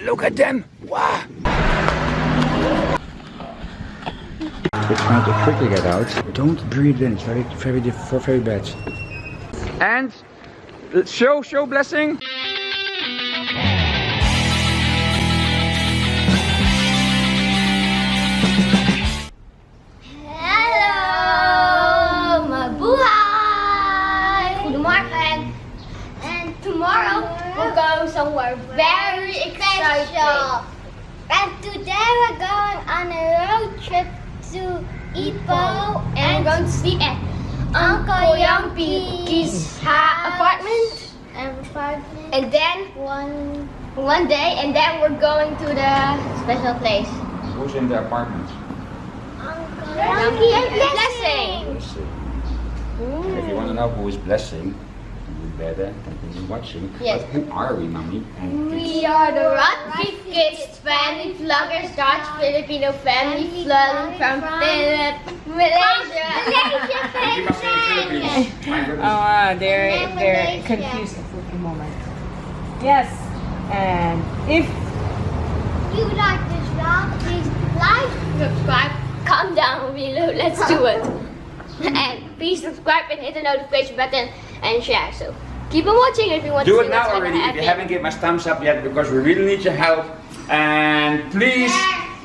Look at them! Wow! It's trying to quickly get out. Don't breathe in. It's very bad. And show blessing. Hello, mabuhay! Goedemorgen. And tomorrow we're going somewhere very special. And today we're going on a road trip to Ipoh, and we're going to see at Uncle Yampie's apartment. And then one day, and then we're going to the special place. Who's in the apartment? Uncle Yampie's blessing. If you want to know who is blessing, you better continue watching. Yes. But who are we, mommy? We are the RodVivKids family vloggers, Dutch Filipino family vlogging from Malaysia. They're confused at the moment. Yes, and if you like this vlog, please like, subscribe, comment down below. Let's do it. And please subscribe and hit the notification button and share. So keep on watching if you want to see Do it now what's gonna already if happen. you haven't given us thumbs up yet, because we really need your help. And please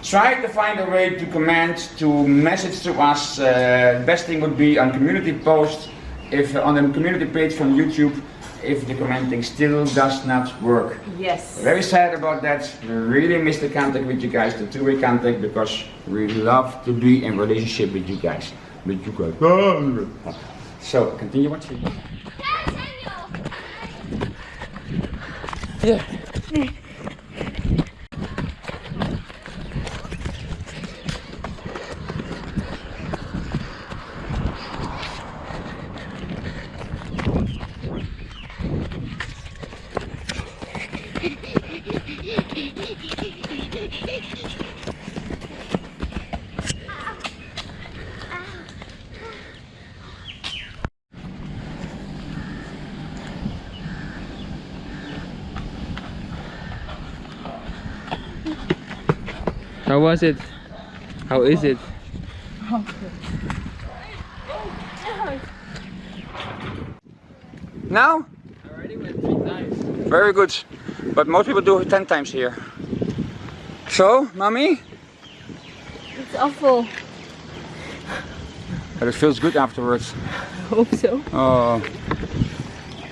try to find a way to comment, to message to us. Best thing would be on community post, if on the community page from YouTube, if the commenting still does not work. yes, Very sad about that. We really miss the contact with you guys, the two-way contact, because we love to be in relationship with you guys. So continue watching. Yeah. How was it? How is it? Now? I already went 3 times. Very good. But most people do it 10 times here. So, mommy? it's awful. But it feels good afterwards. I hope so. Oh.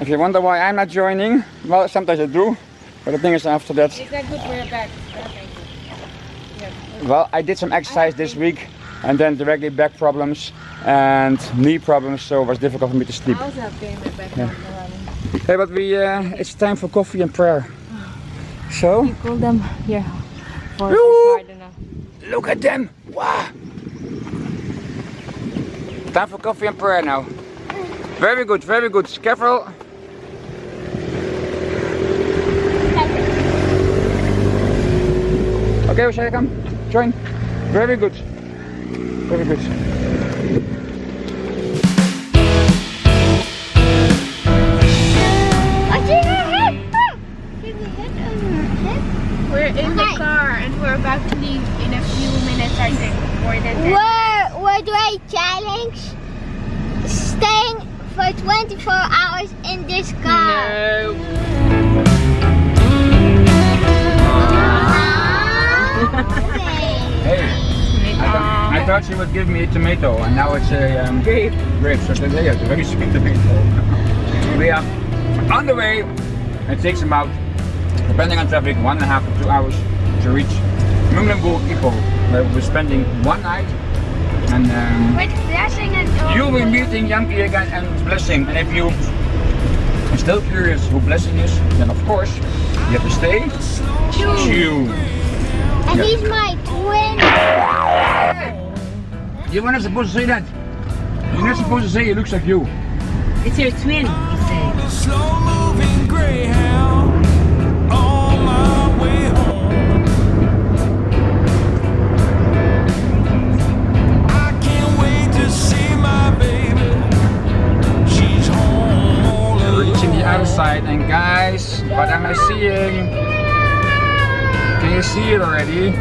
If you wonder why I'm not joining, well, sometimes I do. But the thing is, after that, Is that good for your back? well, I did some exercise this week, and then directly back problems and knee problems, so it was difficult for me to sleep. I also have pain in my back. Yeah. Hey, but it's time for coffee and prayer. So, You call them here for Yoo! I don't know. look at them! Wow! Time for coffee and prayer now. Very good, very good. Careful. Okay, Hoshaiah, come. Join. Very good. Very good. What's in her head? Give me hit on her head. We're in the car and we're about to leave in a few minutes, I think. More than that. We're doing challenge, staying for 24 hours in this car. Hey, I thought she would give me a tomato, and now it's a Grape. grape. So yeah, it's a very sweet tomato. We are on the way. It takes about, depending on traffic, 1.5 to 2 hours to reach Ipoh, where we're spending one night. And With blessing and you'll be meeting Yankee again and Blessing. And if you are still curious who Blessing is, then of course you have to stay tuned. And he's my twin. You were not supposed to say that. You're not supposed to say he looks like you. It's your twin, he said. Slow moving greyhound on my way home. I can't wait to see my baby. She's home all We're reaching the alone. other side, and guys, what am I seeing? Can you see it already?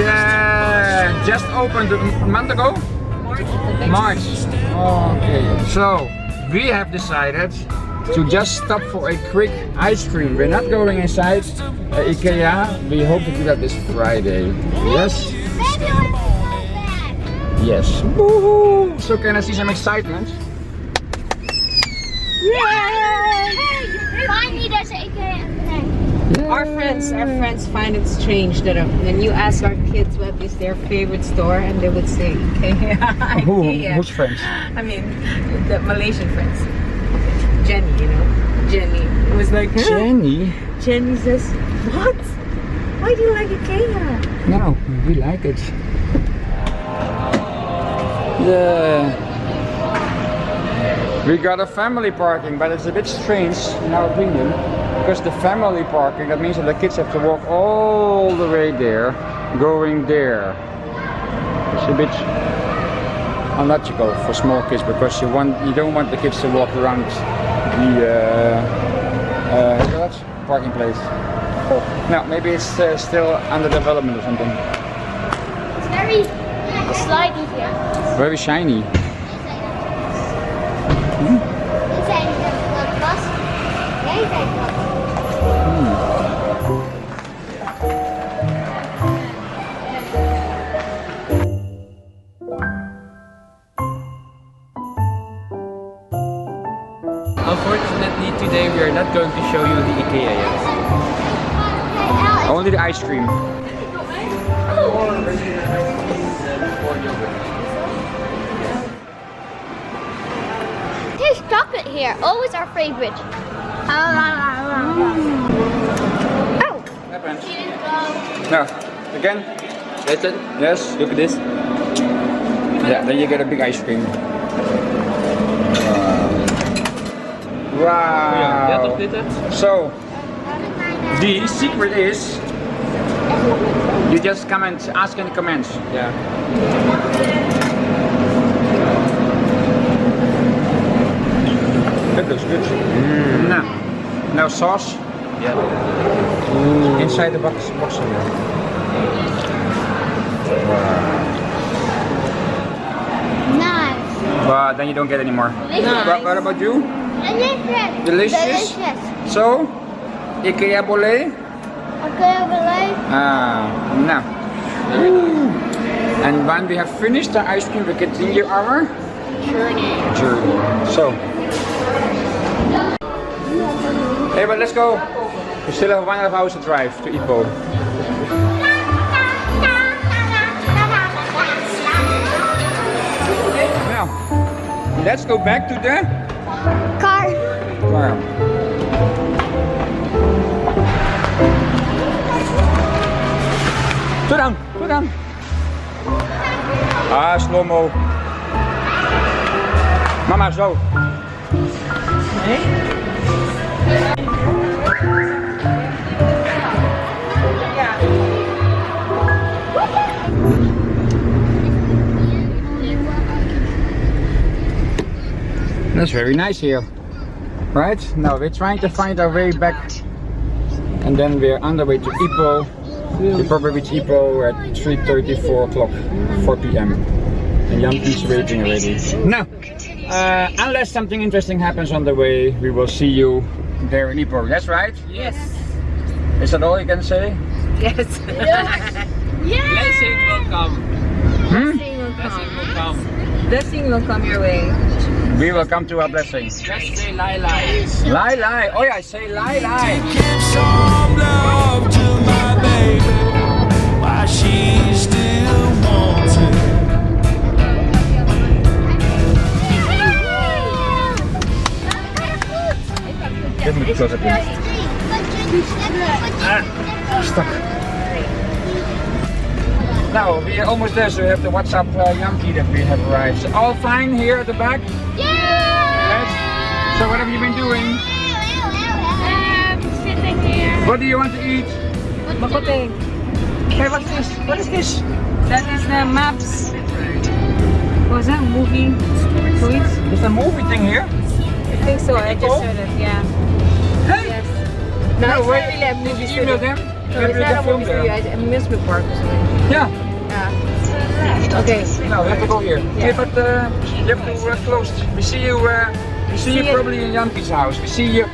Yeah, just opened a month ago? March. Okay, so we have decided to just stop for a quick ice cream. We're not going inside IKEA. We hope to do that this Friday. Yes? Yes. Woohoo! So can I see some excitement? Yay! Finally, there's an IKEA Penang. Our friends find it strange that when you ask our kids what is their favorite store, and they would say IKEA. IKEA. Who's friends? I mean, the Malaysian friends. Jenny, you know, Jenny. It was like, huh? Jenny? Jenny says, what? Why do you like IKEA? No, we like it. Yeah. We got a family parking, but it's a bit strange in our opinion. Because the family parking, that means that the kids have to walk all the way there, going there. It's a bit unlogical for small kids because you don't want the kids to walk around the parking place. Oh, no, maybe it's still under development or something. It's very slidey here. Very shiny. Unfortunately, today we are not going to show you the IKEA yet. Only the ice cream. There's chocolate here. Always our favorite. Oh. Happens. No. Again? That's it? Yes. Look at this. Yeah, then you get a big ice cream. Wow. So, the secret is you just come and ask in the comments. Yeah. That looks good. Now sauce. Yeah. Inside the box here. Nice. But then you don't get any more. What about you? Delicious. Delicious? So, IKEA boleh? Okay, boleh. No. And when we have finished the ice cream, we continue our journey. So, hey, but let's go. We still have 1.5 hours to drive to Ipoh. Now, let's go back to the Car. Sit down. Slow-mo. Mama, zo. That's very nice here. Right? Now we're trying to find our way back. And then we're on the way to Ipoh. We probably reach Ipoh at 3:30, 4 o'clock, 4 p.m. And Yanti's waiting already. Now, unless something interesting happens on the way, we will see you there in Ipoh. That's right? Yes. Is that all you can say? Yes. Blessing will come. Blessing will come. Blessing will come your way. We will come to our blessing. Just say lie lie. Lie lie. Oh yeah, say lie lie. Give some love to my baby while she still wants it. Dit moet ik zo zetten. Stuck. Now, we are almost there, so we have the WhatsApp Yankee that we have arrived. So, all fine here at the back? Yes. So what have you been doing? Sitting here. What do you want to eat? Makote. Hey, what's this? What is this? That is the maps. Was that movie? Tweets? There's a movie thing here? I think so. I just heard it. Yeah. Hey! Yes. No, wait. in that movie You know them? No, it's not a movie studio. It's an amusement park or something. Yeah. Yeah. Okay. No, we have to go here. Yeah. Okay, but you have to close. We see you. See you probably in Janki's house. We see you.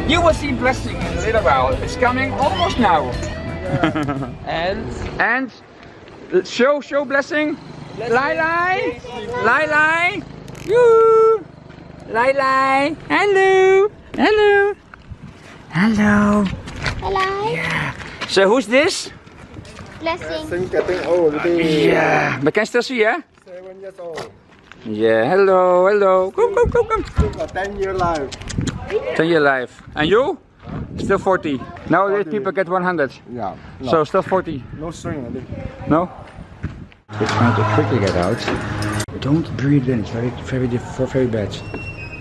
You will see blessing in a little while. It's coming almost now. And show blessing. Lai lai. Lai lai. You. Lai lai. Hello. Hello. Hello. Hello. Yeah. So who's this? Blessing. Getting old. Yeah. But can you still see, yeah? 7 years old. Yeah. Hello. Hello. Come. Still got 10-year life. 10-year life. And you? Still 40. Nowadays people get 100. Yeah. So still 40. No string. I think. No? We're trying to quickly get out. Don't breathe in. It's very bad.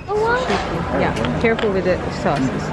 Oh, what? Yeah. Careful with the sauces.